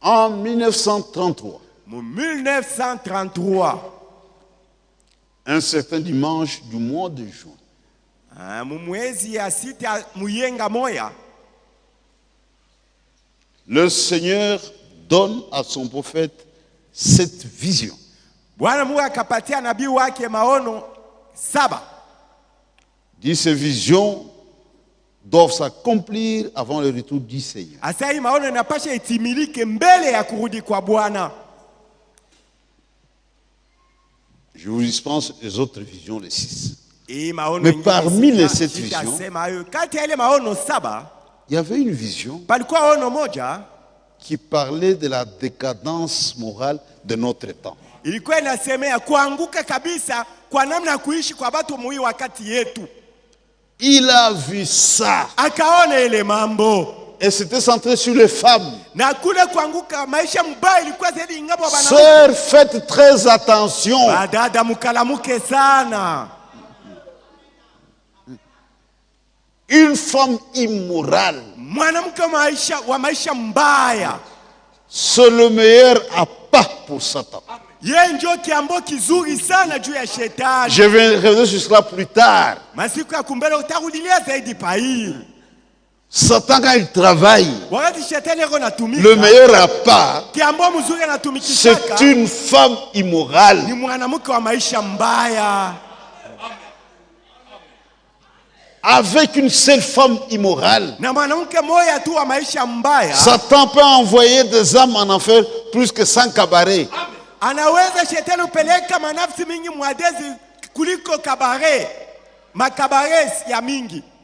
En 1933, 1933, un certain dimanche du mois de juin, le Seigneur donne à son prophète cette vision. Dit ces visions doivent s'accomplir avant le retour du Seigneur. Je vous dispense les autres visions, les 6. Mais parmi les 7 visions, il y avait une vision qui parlait de la décadence morale de notre temps. Il a vu ça. Et c'était centré sur les femmes. Sœurs, faites très attention. Une femme immorale, c'est le meilleur appât pour Satan. Je vais revenir sur cela plus tard. Satan, quand il travaille, le meilleur appât, c'est une femme immorale. Avec une seule femme immorale, Satan peut envoyer des âmes en enfer plus que 100 cabarets.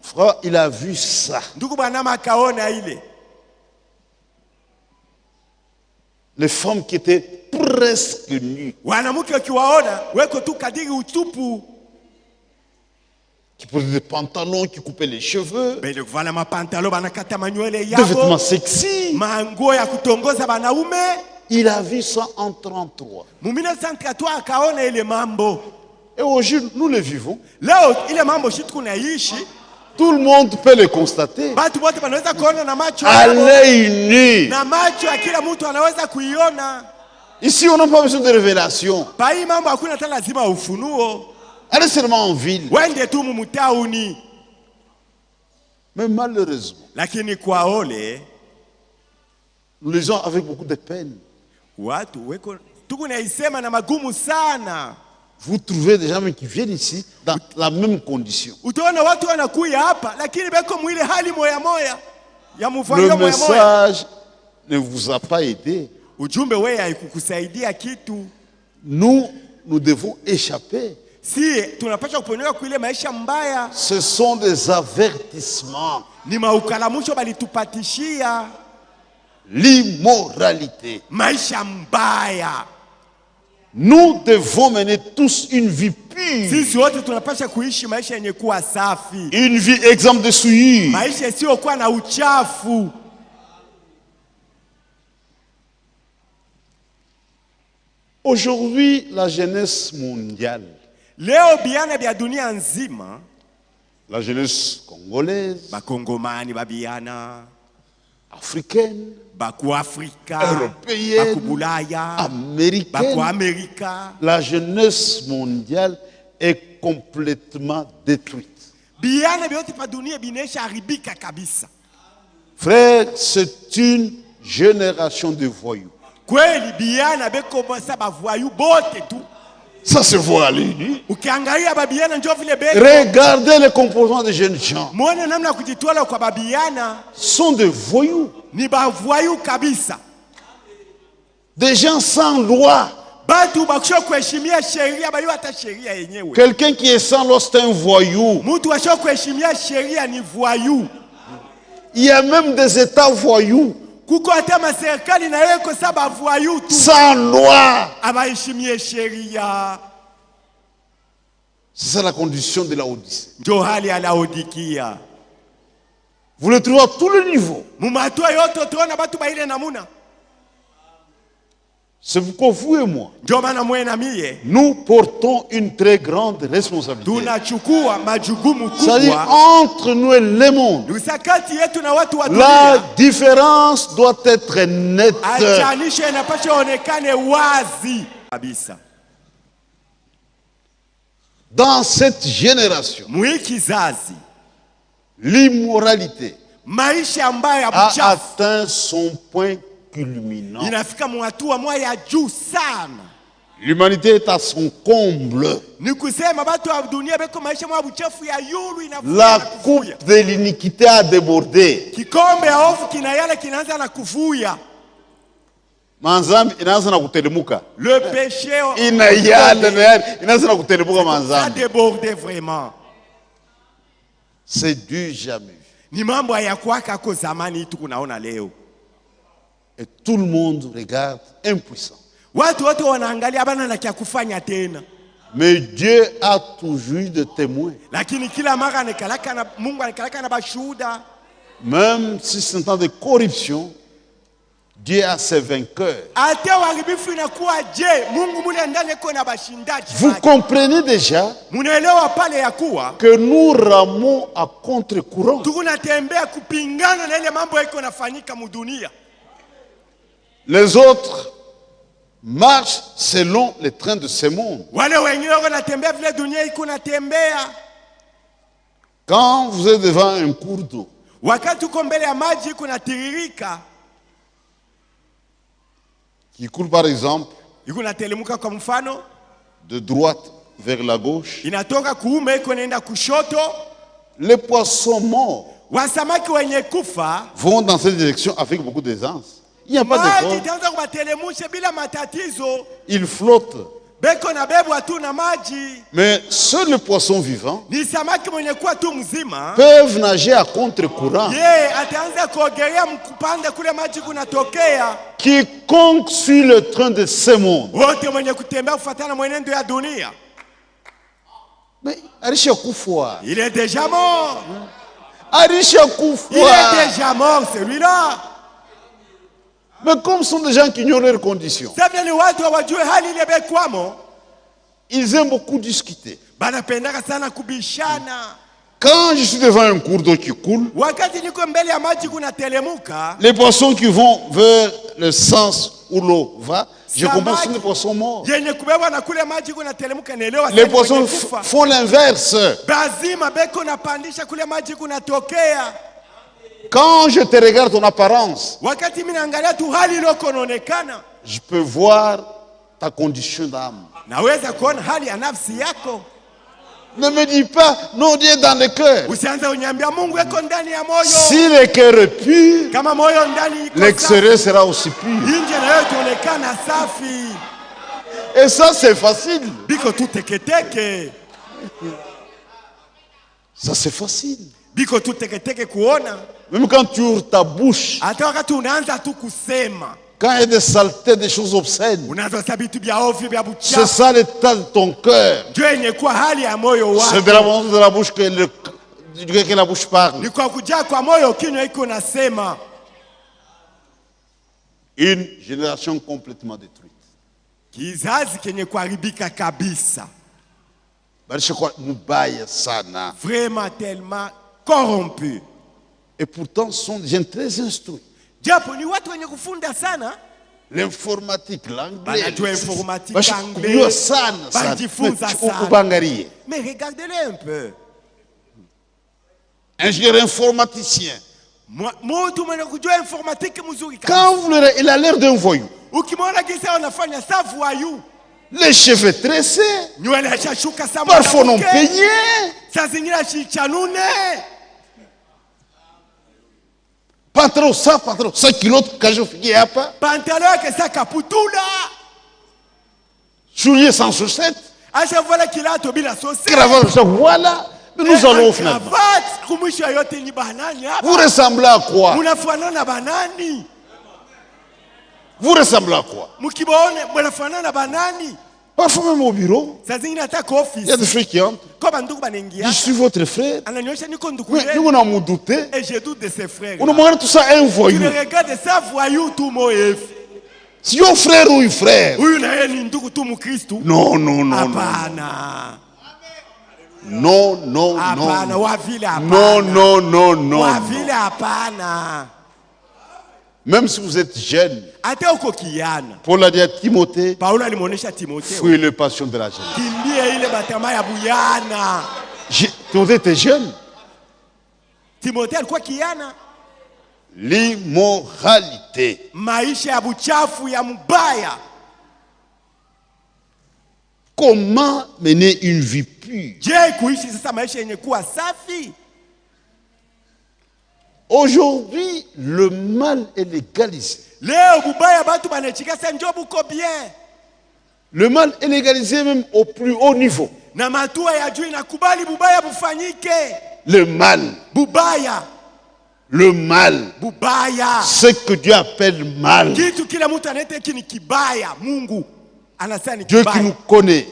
Frère, il a vu ça. Les femmes qui étaient presque nues, qui portaient des pantalons, qui coupaient les cheveux, des vêtements sexy. Il a vu ça en 1933. Et aujourd'hui, nous le vivons. Tout le monde peut le constater. À l'œil nu. Ici, on n'a pas besoin de révélation. Allez seulement en ville. Mais malheureusement, nous lisons avec beaucoup de peine. Vous trouvez des gens qui viennent ici dans la même condition. Le message ne vous a pas aidé. Nous devons échapper. Ce sont des avertissements. L'immoralité. Nous devons mener tous une vie pure. Une vie exempte de souillure. Aujourd'hui, la jeunesse mondiale, la jeunesse congolaise, africaine, européenne, américaine, la jeunesse mondiale est complètement détruite. Frère, c'est une génération de voyous. Ça se voit à l'œil nu. Regardez le comportement des jeunes gens. Sont des voyous. Des gens sans loi. Quelqu'un qui est sans loi, c'est un voyou. Il y a même des États voyous. Sans loi. C'est ça la condition de la Odyssée. Vous le trouvez à tous les niveaux. C'est pourquoi vous et moi, nous portons une très grande responsabilité. C'est-à-dire entre nous et le monde. La différence doit être nette. Dans cette génération, l'immoralité a atteint son point culminant. L'humanité est à son comble. La coupe de l'iniquité a débordé. Le péché a débordé vraiment. C'est du jamais. Et tout le monde regarde impuissant. Mais Dieu a toujours eu de témoins. Même si c'est un temps de corruption, Dieu a ses vainqueurs. Vous comprenez déjà que nous ramons à contre-courant. Les autres marchent selon les trains de ce monde. Quand vous êtes devant un cours d'eau, qui coule par exemple de droite vers la gauche, les poissons morts vont dans cette direction avec beaucoup d'aisance. Il n'y a pas d'effort. Ils flottent. Mais seuls les poissons vivants peuvent nager à contre-courant. Quiconque suit le train de ce monde. Mais Arisha Koufoua, il est déjà mort. Arisha Koufoua, il est déjà mort celui-là. Mais comme ce sont des gens qui ignorent leurs conditions, ils aiment beaucoup discuter. Quand je suis devant un cours d'eau qui coule, les poissons qui vont vers le sens où l'eau va, je comprends que ce sont des poissons morts. Les poissons font l'inverse. Quand je te regarde ton apparence, je peux voir ta condition d'âme. Ne me dis pas, non, Dieu est dans le cœur. Si le cœur est pur, l'extérieur sera aussi pur. Et ça, c'est facile. Ça, c'est facile. Même quand tu ouvres ta bouche, quand il y a des saletés, des choses obscènes, c'est ça l'état de ton cœur. C'est de l'abondance de la bouche que la bouche parle. Une génération complètement détruite. Vraiment tellement corrompu. Et pourtant, ce sont des gens très instruits. L'informatique, l'anglais. Mais regardez-les un peu. Ingénieur informaticien. Quand vous le, il a l'air d'un voyou. Les cheveux tressés. Parfois non peignés. Pantalon 100 kilos quand je finis à pas. Pantalon que ça caputula. Souliers sans chaussettes. Cravate, voilà. Nous allons finalement. Vous ressemblez à quoi? Vous ressemblez à quoi? Parfois même au bureau, il y a des frères qui entrent. Je suis votre frère. Mais nous, on a douté. Et je doute de ses frères. On a tout ça un voyou. Si yo frère ou frère. Non, non, non. Apana. Non, non, apana. non. Wavile apana. Non, non, non, non. Wavile apana. Même si vous êtes jeune. Ate uko kijana. Paul a dit à Timothée. Paulo alimuonesha Timothée. Fuis les passions de la jeunesse. Kimbie ile batama ya buyana. Timothée était jeune. Timothée alikuwa kijana. L'immoralité. Maisha ya buchafu ya mbaya. Comment mener une vie pure? Je kuishi sasa maisha yenye kuwa safi? Aujourd'hui, le mal est légalisé. Leo bubaya batu banechika sa njo buko bien. Le mal est légalisé même au plus haut niveau. Na matua ya juu inakubali bubaya bufanyike. Le mal. Bubaya. Le mal. Bubaya. Ce que Dieu appelle mal. Kitu kila mtu anete kini kibaya, Mungu anasema ni Dieu kibaya. qui nous connaît.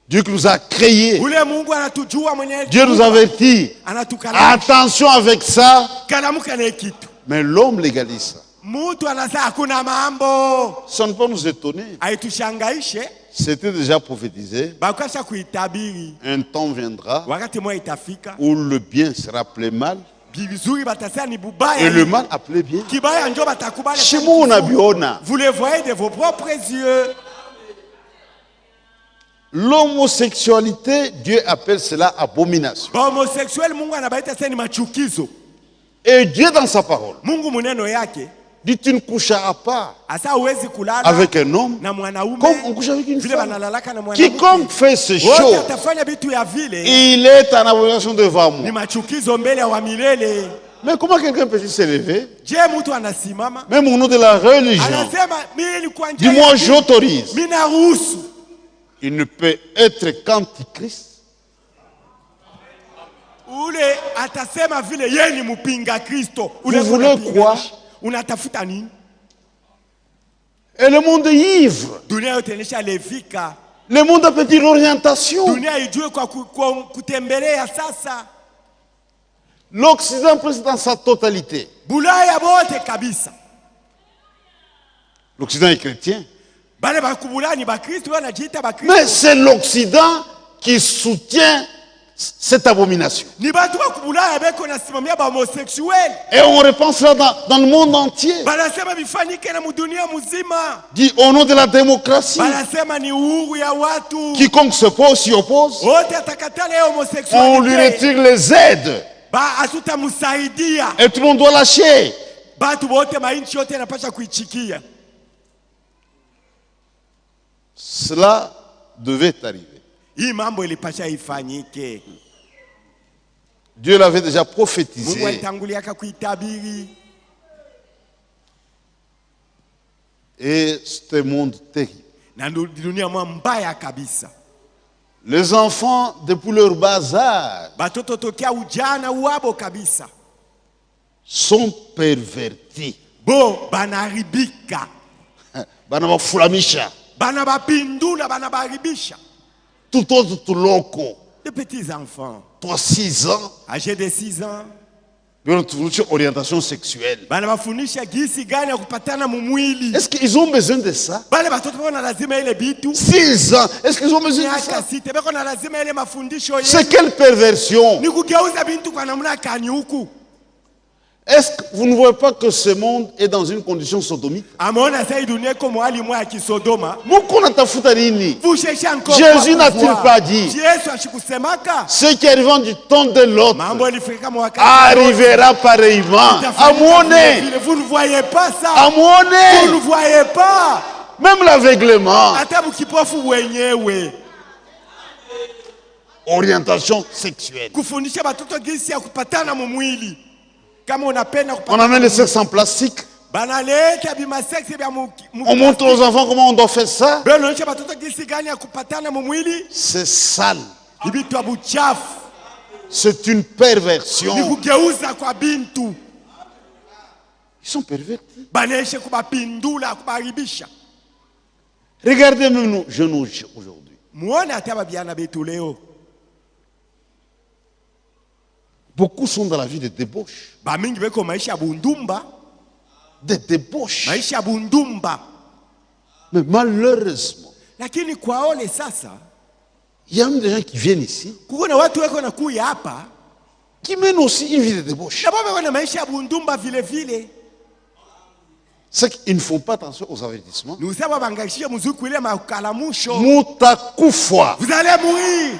Dieu qui nous a créés. Ule Mungu anatujua mwenyewe. Dieu nous avertit. Attention avec ça. Kalamuka na kitu. Mais l'homme légalise ça. Mtu anasema hakuna mambo. Ça ne peut pas nous étonner. Aitushangaishe. C'était déjà prophétisé. Bakasha kuitabiri. Un temps viendra wakati mwa itafika où le bien sera appelé mal. Bizuri batasema ni bubaya. Et le mal appelé bien. Kibaya njo batakubali. Vous le voyez de vos propres yeux. L'homosexualité, Dieu appelle cela abomination. Homosexuel Mungu anabaita sasa ni machukizo. Et Dieu dans sa parole. Mungu muneno yake. Dit tu ne coucheras pas avec un homme comme on couche avec une femme. Quiconque fait ces choses, il est en abomination devant moi. Mais comment quelqu'un peut s'élever? Même au nom de la religion. Dis-moi, j'autorise. Il ne peut être qu'antichrist. Vous voulez quoi? Et le monde est ivre. Le monde a perdu l'orientation. L'Occident présente dans sa totalité. L'Occident est chrétien. Mais c'est l'Occident qui soutient cette abomination. Et on répand cela dans le monde entier. Dit au nom de la démocratie. Quiconque s'y oppose, on lui retire les aides. Et tout le monde doit lâcher. Cela devait arriver. Dieu l'avait déjà prophétisé. Et c'était un monde terrible. Les enfants, depuis leur bas âge, sont pervertis. Tout autre, tout loco. De petits enfants. Toi, 6 ans. Âgés de 6 ans. Orientation sexuelle. Est-ce qu'ils ont besoin de ça? 6 ans. Est-ce qu'ils ont besoin de ça? C'est quelle perversion? Est-ce que vous ne voyez pas que ce monde est dans une condition sodomique? Jésus n'a-t-il pas dit ce qui arrive du temps de l'autre arrivera pareillement à mon nez? Vous ne voyez pas ça. À mon nez. Vous ne voyez pas. Même l'aveuglement. Orientation sexuelle. On amène le sexe en plastique. On montre aux enfants comment on doit faire ça. C'est sale. C'est une perversion. Ils sont pervertis. Regardez même nos jeunes aujourd'hui. Beaucoup sont dans la vie de débauche. Des débauches. Mais malheureusement, lakini kwa ole sasa, il y a même des gens qui viennent ici, kuna watu wako na kuya hapa, qui mènent aussi une vie de débauche. na baba wana maisha ya bundumba vile vile. C'est qu'ils ne font pas attention aux avertissements. Nous savons bangashie muzuku ile makalamusho. Mutakufa. Vous allez mourir.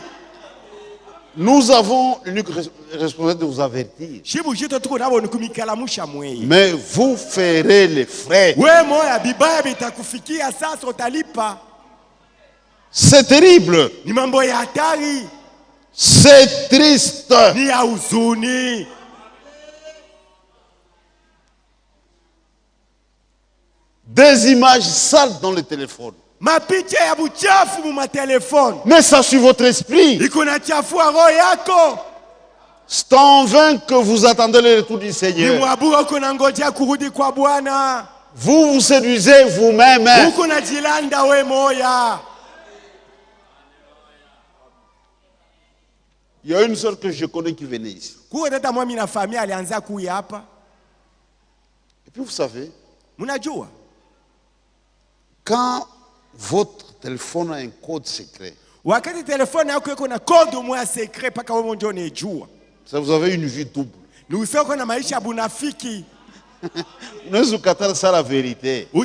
Nous avons l'unique responsabilité de vous avertir. Mais vous ferez les frais. C'est terrible. C'est triste. Des images sales dans le téléphone. Mais ça suit votre esprit. C'est en vain que vous attendez le retour du Seigneur. Vous vous séduisez vous-même. Il y a une sœur que je connais qui venait ici. Et puis vous savez, quand votre téléphone a un code secret, ça vous avez une vie double. Vous c'est la vérité. Vous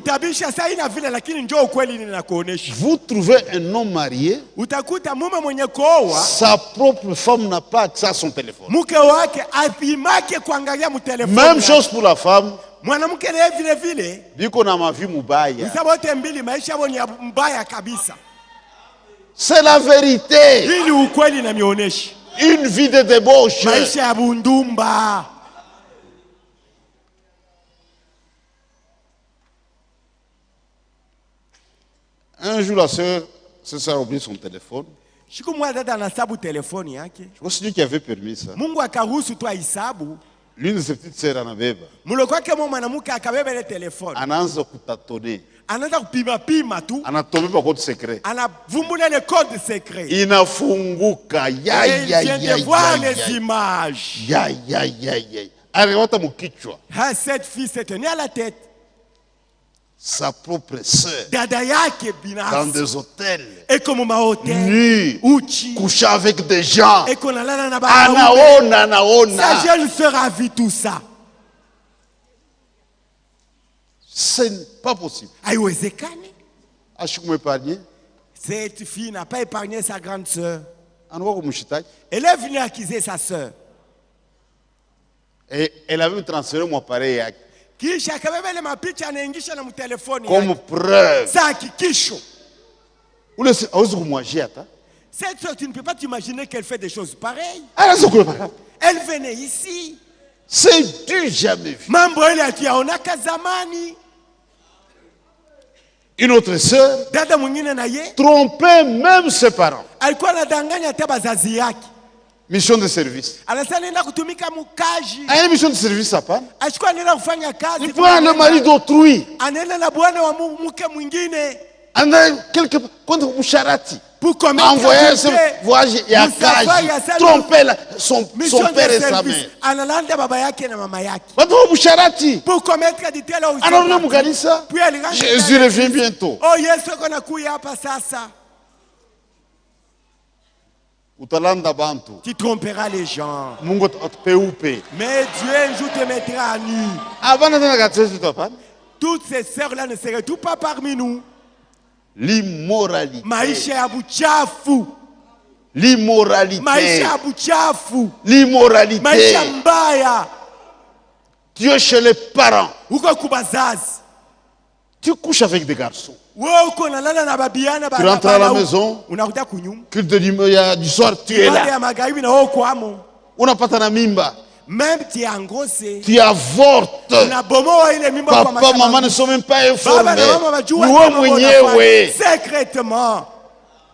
trouvez un homme marié, sa propre femme n'a pas accès à son téléphone. Même chose pour la femme. C'est la vérité. Une vie de débauche. Un jour, la sœur a oublié son téléphone. Je vois celui qui avait permis ça. L'une de ses petites sœurs en avait. Anaanza kutatonner. Anatombé par code secret. Inafunguka. Il vient de voir les images. Cette fille s'est tenue à la tête. Sa propre sœur dans des hôtels, nus, couchant avec des gens. Sa jeune sœur a vu tout ça. Ce n'est pas possible. Cette fille n'a pas épargné sa grande sœur. Elle est venue accuser sa sœur. Et elle avait transféré mon appareil. Comme preuve. Cette soeur, tu ne peux pas t'imaginer qu'elle fait des choses pareilles. Elle venait ici. C'est du jamais vu. Une autre sœur trompait même ses parents. Mission de service. Une mission de service à part. Il prend le mari d'autrui. Pour envoyer ce voyage et à Kaji, tromper son père et sa mère. Pour commettre de telles choses. Jésus revient bientôt. Tu tromperas les gens. Mais Dieu un jour te mettra à nu. Toutes ces sœurs-là ne seraient tout pas parmi nous. L'immoralité. L'immoralité. L'immoralité. Tu es chez les parents. Tu couches avec des garçons. Tu rentres à la maison. Culte du soir, tu es là. On n'a pas ta mimba. Même tu as engrossé. Tu avortes. Papa, maman ne sont même pas informés. Secrètement.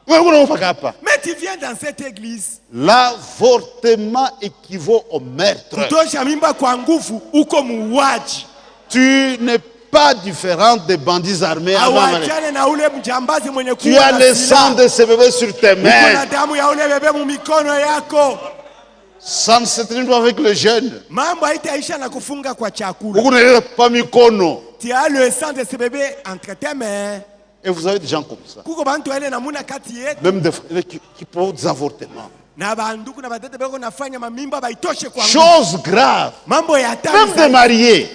Mais tu viens dans cette église. L'avortement équivaut au meurtre. Tu n'es pas différent des bandits armés. Tu as le sang de ce bébé sur tes mains. Ça ne se termine pas avec le jeûne. Tu as le sang de ce bébé entre tes mains. Et vous avez des gens comme ça. Même des frères qui provoquent des avortements. Chose grave. Même des mariés.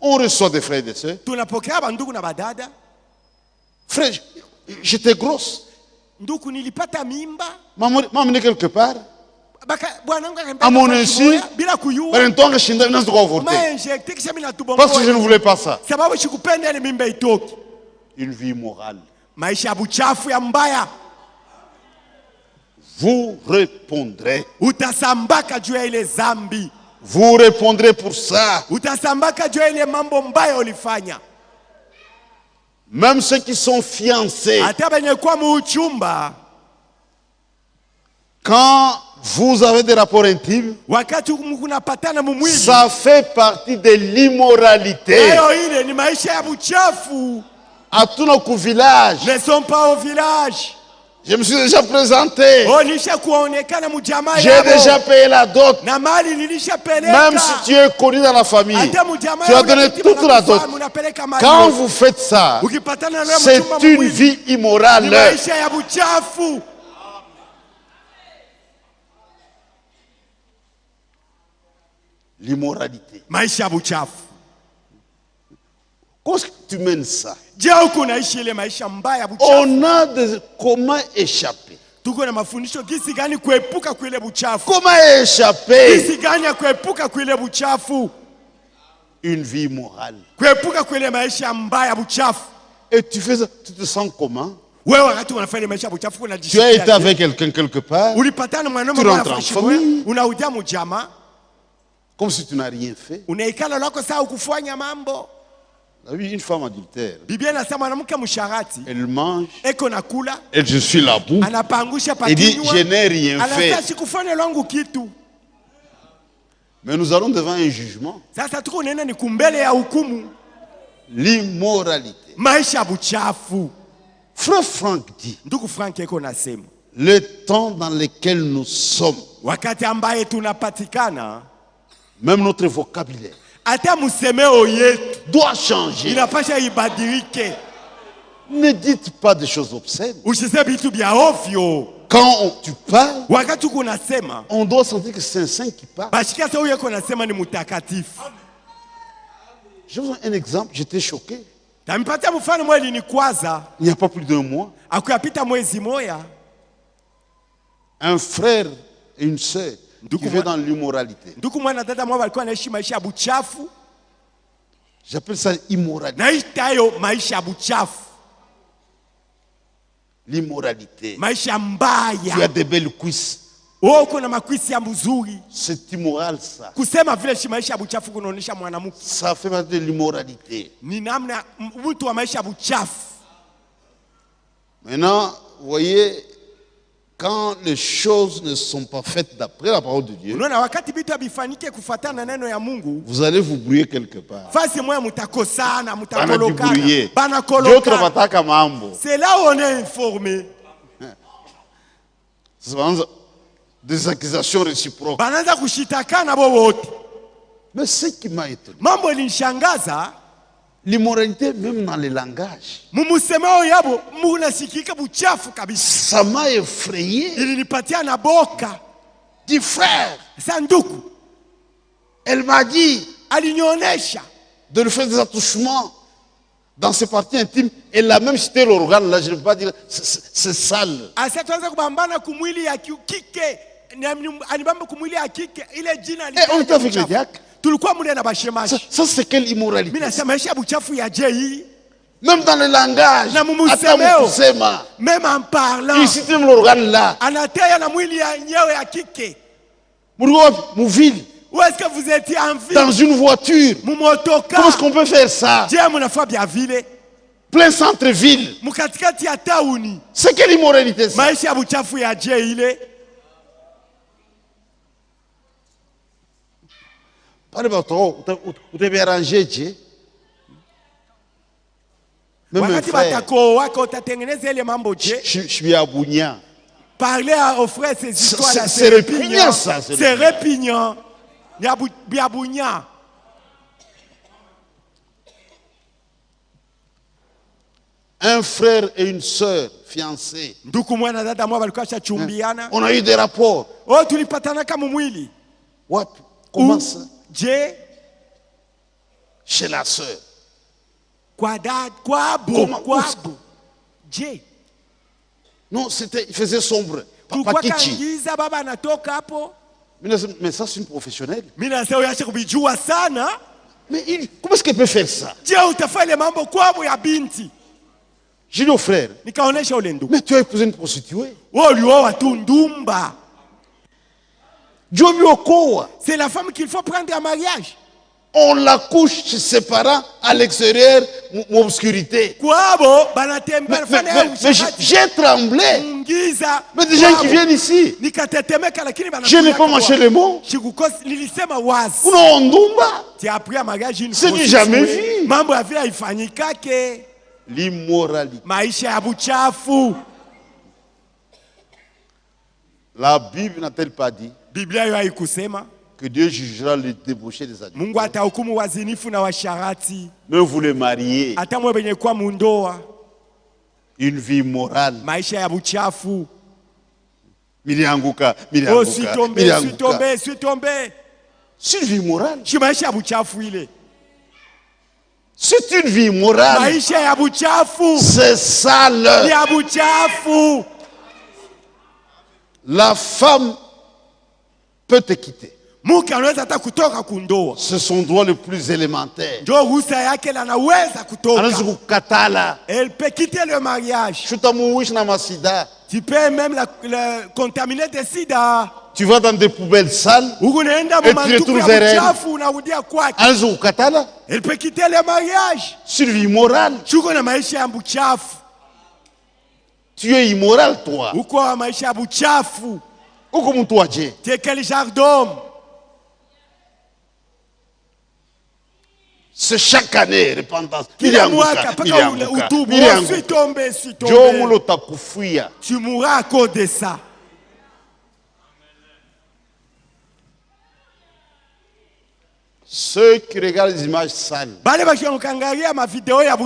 On reçoit des frères et des sœurs. Frère, j'étais grosse. Maman m'a amené quelque part. À mon insu, parce que je ne voulais pas ça. Une vie morale. Vous répondrez. Vous répondrez pour ça. Même ceux qui sont fiancés. Quand vous avez des rapports intimes, ça fait partie de l'immoralité. À tous nos villages, ne sont pas au village. Je me suis déjà présenté. J'ai déjà payé la dot. Même si tu es connu dans la famille, tu as donné toute la dot. Quand vous faites ça, c'est une vie immorale. L'immoralité. Comment est-ce que tu mènes ça? On a comment échapper? Comment échapper? Une vie morale. Et tu fais ça, tu te sens comment? Tu as été avec quelqu'un quelque part, tu rentres en famille, comme si tu n'as rien fait. Oui, une femme adultère. Elle mange. Elle je suis la boue. Elle dit je n'ai rien fait. Mais nous allons devant un jugement. L'immoralité. Frère Franck dit, le temps dans lequel nous sommes, même notre vocabulaire doit changer. Ne dites pas des choses obscènes. Quand tu parles, on doit sentir que c'est un saint qui parle. Je vous donne un exemple, j'étais choqué. Il n'y a pas plus d'un mois, un frère et une sœur qui vivent dans l'immoralité. J'appelle ça immoralité. L'immoralité. Tu as des belles cuisses. C'est immoral ça. Ça fait partie de l'immoralité. Maintenant, vous voyez, quand les choses ne sont pas faites d'après la parole de Dieu, vous allez vous brouiller quelque part. C'est là où on est informé. Des accusations réciproques. Mais ce qui m'a étonné, l'immoralité même dans les langages, ça m'a effrayé. Dit frère, elle m'a dit de lui faire des attouchements dans ses parties intimes. Elle a même cité l'organe là, je ne peux pas dire, c'est sale. Et on était avec les diacres. Ça c'est quelle immoralité? Même dans le langage, même en parlant, il cite l'organe là. Où est-ce que vous étiez en ville? Dans une voiture. Comment est-ce qu'on peut faire ça? Plein centre-ville. C'est quelle immoralité ça? Parlez pas trop, vous devez arranger Dieu. Même un frère, je suis à Bounia. Parler aux frères ces histoires là, c'est répugnant ça. C'est répugnant. un frère et une sœur fiancés. On a eu des rapports. What? Comment ça? Chez la sœur. Non, il faisait sombre. Mais ça, c'est une professionnelle. Mais comment est-ce qu'elle peut faire ça? J'ai dit au frère, mais tu as épousé une prostituée. C'est la femme qu'il faut prendre en mariage. On la couche chez ses parents à l'extérieur, obscurité. Mais j'ai tremblé. Mais des gens qui viennent ici, je n'ai pas mâché les mots. C'est du jamais vu. L'immoralité. La Bible n'a-t-elle pas dit que Dieu jugera le débauché des adultères? Mais vous les mariez. Une vie morale. Milianguka. C'est une vie morale. C'est une vie morale. C'est sale. La femme peut te quitter. C'est son droit le plus élémentaire. Elle peut quitter le mariage. Tu peux même la contaminer de sida. Tu vas dans des poubelles sales et tu retournes vers elle. Elle peut quitter le mariage. C'est une vie morale. Tu es immoral, toi. Tu es quel genre d'homme? C'est chaque année, repentance. Tu mourras à cause de ça. Ceux qui regardent les images sales,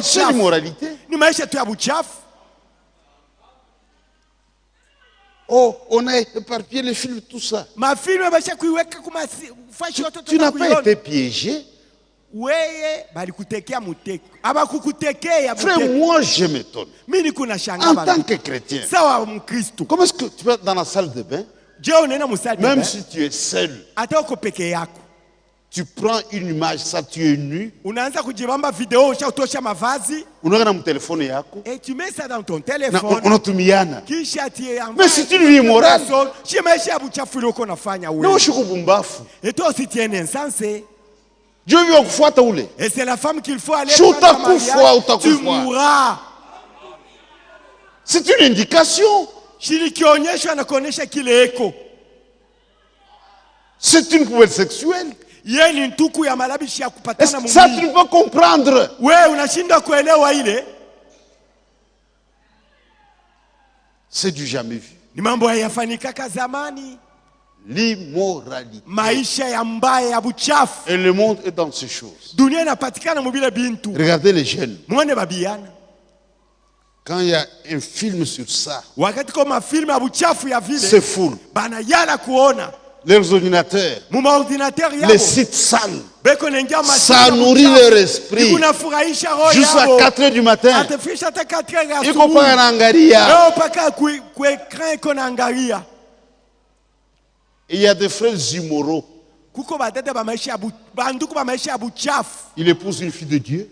c'est l'immoralité. Oh, on a éparpillé les films, tout ça. Tu n'as pas été piégé. Frère, moi je m'étonne. En tant que chrétien, comment est-ce que tu vas dans la salle de bain, même si tu es seul, tu prends une image, ça tu es nu, on a mon téléphone et tu mets ça dans ton téléphone. Mais c'est une vie morale. Et toi aussi tu es insensé. Et c'est la femme qu'il faut aller prendre. Tu mourras. C'est une indication. C'est une poubelle sexuelle. Ça tu peux comprendre. C'est du jamais vu. L'immoralité. Et le monde est dans ces choses. Regardez les jeunes. Quand il y a un film sur ça, c'est fou. Les ordinateurs, les sites sales, ça nourrit leur esprit. Jusqu'à 4h du matin. Il y a des frères immoraux. Il épouse une fille de Dieu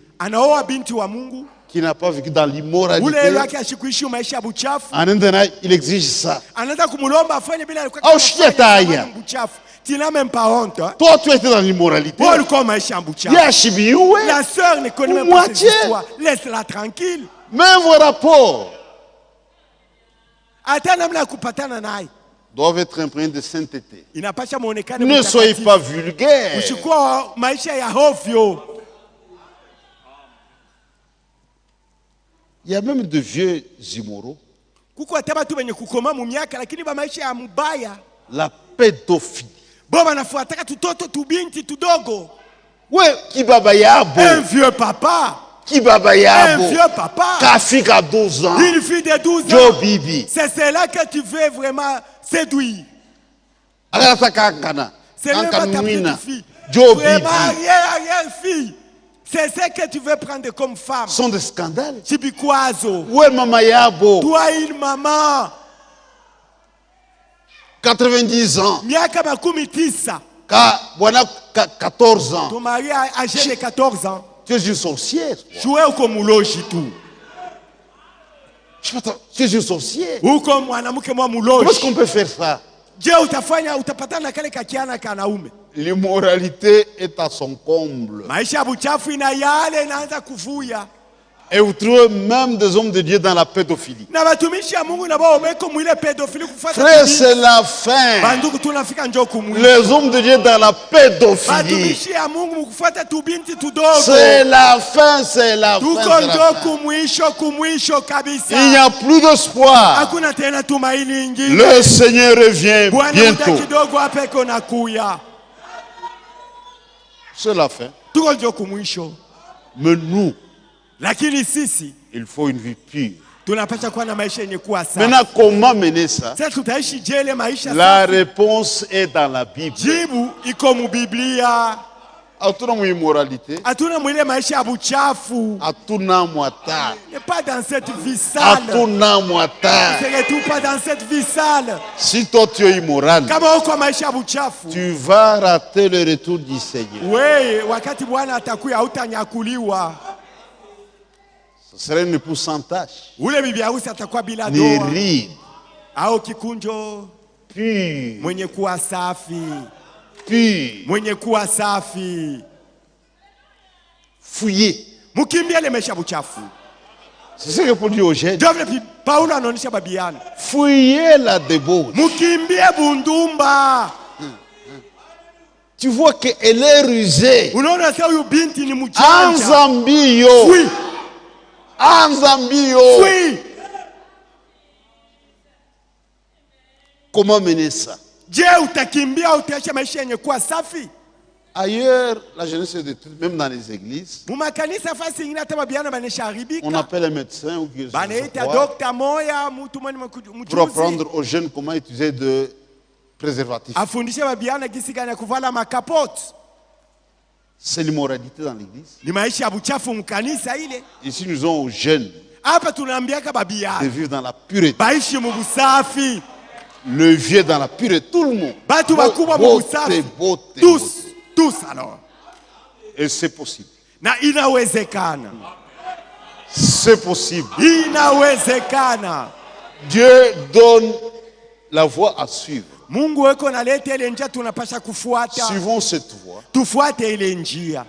qui n'a pas vécu dans l'immoralité. Il exige ça. Tu n'as même pas honte. Toi, tu étais dans l'immoralité. La sœur ne connaît même pas cette histoire. Laisse-la tranquille. Même vos rapports doivent être imprégnés de sainteté. Ne soyez pas vulgaires. Il y a même de vieux immoraux. La pédophilie. Un vieux papa Un vieux papa. Une fille de 12 ans. C'est cela que tu veux vraiment séduire. C'est même pas ta petite fille. Vraiment, arrière-fille. C'est ce que tu veux prendre comme femme. Ce sont des scandales. Où est maman Yabo? Toi, une maman. 90 ans. Miaka makumi tisa. 14 ans. Ton mari âgé de 14 ans. Tu es une sorcière. Jouer comme mouloji tout. Tu es une sorcière. Ou comme mwanamke mwa mouloji. Comment est-ce qu'on peut faire ça? Je utafanya utapatana kale kakiana kanaume. L'immoralité est à son comble. Maisha buchafu ina yale inaanza kuvuya. Et vous trouvez même des hommes de Dieu dans la pédophilie. Frère, c'est la fin. Les hommes de Dieu dans la pédophilie. C'est la fin, c'est la fin. Il n'y a plus d'espoir. Le Seigneur revient bientôt. C'est la fin. Mais nous, il faut une vie pure. Maintenant, comment mener ça? La réponse est dans la Bible. Hatuna immoralité. Hatuna mwata. Pas dans cette vie sale. Hatuna mwata. C'est pas dans cette vie sale. Si toi tu es immoral, tu vas rater le retour du Seigneur. Oui, wakati Bwana atakuja hautanyakuliwa. Ce serait une épouse sans tache. Ule bibi harusi atakuwa bila doa. Ni ride. Au kikunjo. Pur. Mwenye kuwa safi. Pur. Mwenye kuwa safi. Fouillé. Mukimbie lemesha buchafu. C'est ce que pour dire aux jeunes. Paulo anaonyesha babiana. Fouillez la débauche. Mukimbie bundumba. Tu vois qu'elle est rusée. Unaona sasa huyu binti ni mjanja. Anzambio. Oui. Anzambio. Oui. Comment mener ça? Je utakimbia utaacha maisha yenye kuwa safi? Ailleurs, la jeunesse est détruite, même dans les églises. On appelle un médecin ou quelque chose pour apprendre aux jeunes comment utiliser de préservatifs. C'est l'immoralité dans l'église. Ici, nous avons aux jeunes de vivre dans la pureté. Le vieux dans la pureté, tout le monde. Beauté. Tous alors. Et c'est possible. Na inawezekana. C'est possible. Inawezekana. Dieu donne la voie à suivre. Mungu weko naleta ile njia tunapasha kufuata. Suivons cette voie. Tufuate ile njia.